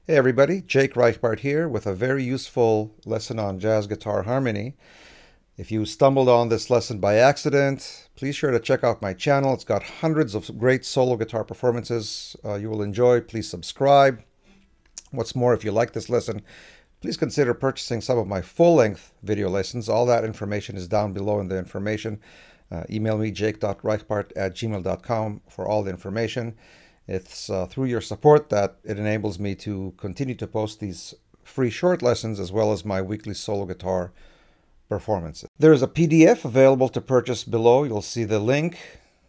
Hey everybody, Jake Reichbart here with a very useful lesson on jazz guitar harmony. If you stumbled on this lesson by accident, please sure to check out my channel. It's got hundreds of great solo guitar performances you will enjoy. Please subscribe. What's more, if you like this lesson, please consider purchasing some of my full-length video lessons. All that information is down below in the information. Email me, jake.reichbart@gmail.com for all the information. It's through your support that it enables me to continue to post these free short lessons as well as my weekly solo guitar performances. There is a PDF available to purchase below. You'll see the link.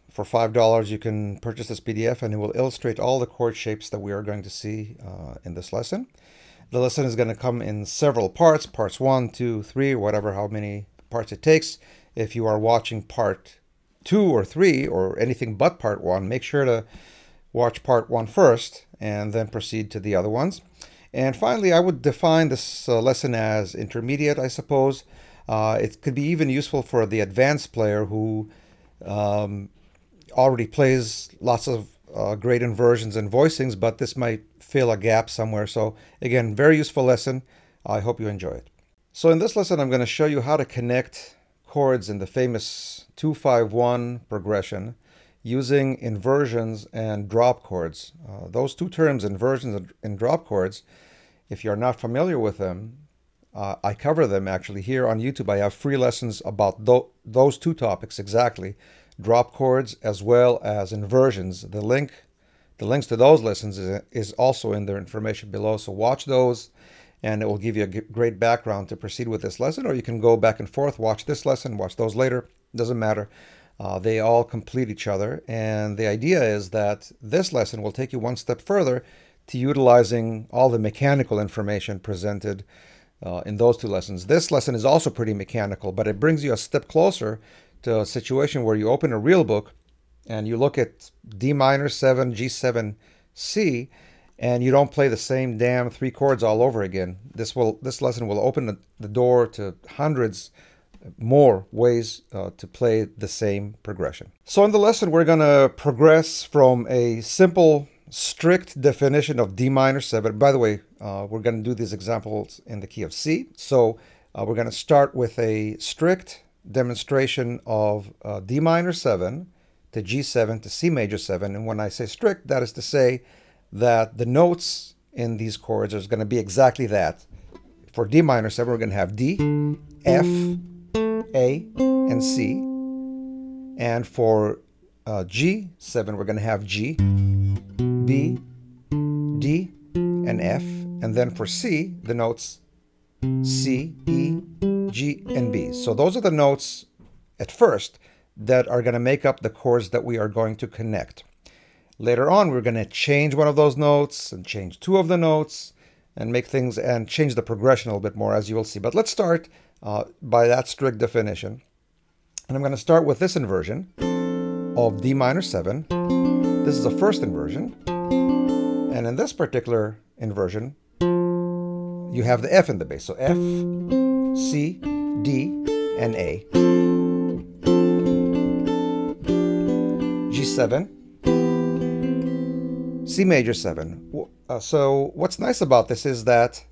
For $5 you can purchase this PDF and it will illustrate all the chord shapes that we are going to see in this lesson. The lesson is going to come in several parts, parts 1, 2, 3, whatever, how many parts it takes. If you are watching part 2 or 3 or anything but part 1, make sure to watch part 1 first and then proceed to the other ones. And finally, I would define this lesson as intermediate, I suppose. It could be even useful for the advanced player who already plays lots of great inversions and voicings, but this might fill a gap somewhere. So again, very useful lesson. I hope you enjoy it. So in this lesson, I'm going to show you how to connect chords in the famous 2-5-1 progression using inversions and drop chords. Those two terms, inversions and drop chords, if you're not familiar with them, I cover them actually here on YouTube. I have free lessons about those two topics exactly, drop chords as well as inversions. The links to those lessons is also in their information below, so watch those and it will give you a great background to proceed with this lesson, or you can go back and forth, watch this lesson, watch those later, doesn't matter. They all complete each other, and the idea is that this lesson will take you one step further to utilizing all the mechanical information presented in those two lessons. This lesson is also pretty mechanical, but it brings you a step closer to a situation where you open a real book and you look at D minor 7, G7, C, and you don't play the same damn 3 chords all over again. This lesson will open the door to hundreds more ways to play the same progression. So in the lesson, we're going to progress from a simple, strict definition of D minor 7. By the way, we're going to do these examples in the key of C. So we're going to start with a strict demonstration of D minor 7 to G7 to C major 7. And when I say strict, that is to say that the notes in these chords are going to be exactly that. For D minor 7, we're going to have D, F, A, and C. And for G7, we're going to have G, B, D, and F. And then for C, the notes C, E, G, and B. So those are the notes at first that are going to make up the chords that we are going to connect. Later on, we're going to change one of those notes and change 2 of the notes and make things and change the progression a little bit more, as you will see. But let's start by that strict definition. And I'm going to start with this inversion of D minor 7. This is the first inversion. And in this particular inversion, you have the F in the bass. So F, C, D, and A. G7, C major 7. So what's nice about this is that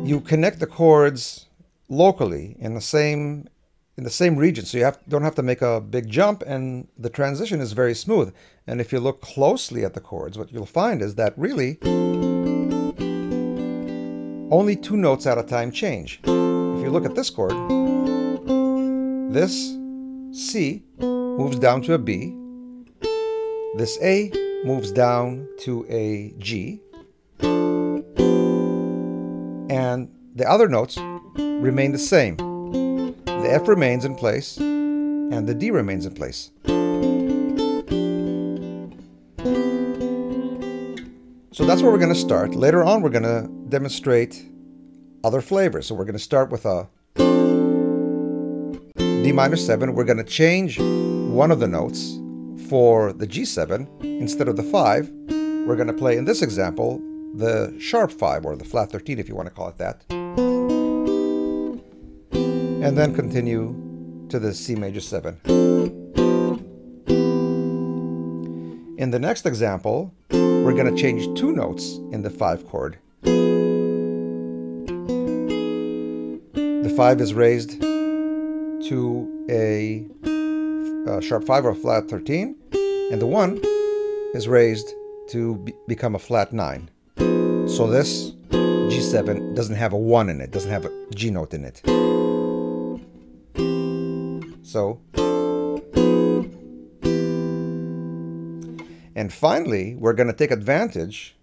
you connect the chords locally in the same region, so you don't have to make a big jump, and the transition is very smooth. And if you look closely at the chords, what you'll find is that really only 2 notes at a time change. If you look at this chord, this C moves down to a B, this A moves down to a G, and the other notes remain the same. The F remains in place, and the D remains in place. So that's where we're going to start. Later on, we're going to demonstrate other flavors. So we're going to start with a D minor 7. We're going to change one of the notes. For the G7, instead of the 5, we're going to play, in this example, the sharp 5, or the flat 13 if you want to call it that. And then continue to the C major 7. In In the next example, we're going to change 2 notes in the 5 chord. The 5 is raised to a sharp 5 or a flat 13, and the 1 is raised to become a flat 9. So this G7 doesn't have a 1 in it, doesn't have a G note in it. So, and finally, we're going to take advantage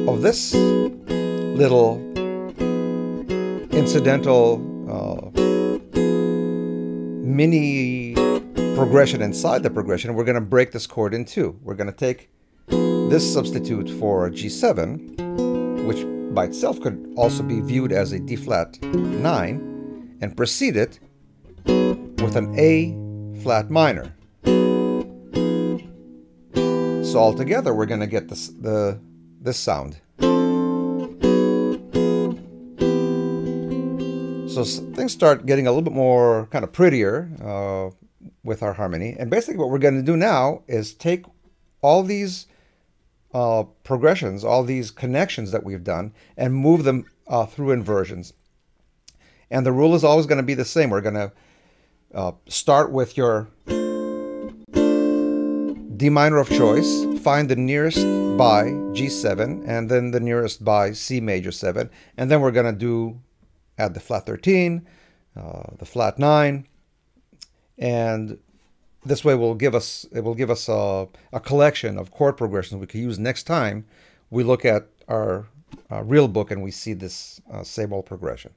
of this little incidental mini progression inside the progression. We're going to break this chord in 2. We're going to take this substitute for a G7, which by itself could also be viewed as a D flat 9, and precede it with an A flat minor. So altogether, we're going to get this sound. So things start getting a little bit more kind of prettier with our harmony. And basically what we're going to do now is take all these progressions, all these connections that we've done, and move them through inversions. And the rule is always going to be the same. We're going to start with your D minor of choice, find the nearest by G7, and then the nearest by C major 7. And then we're going to do add the flat 13, the flat 9, and this way it will give us a collection of chord progressions we can use next time we look at our real book and we see this same old progression.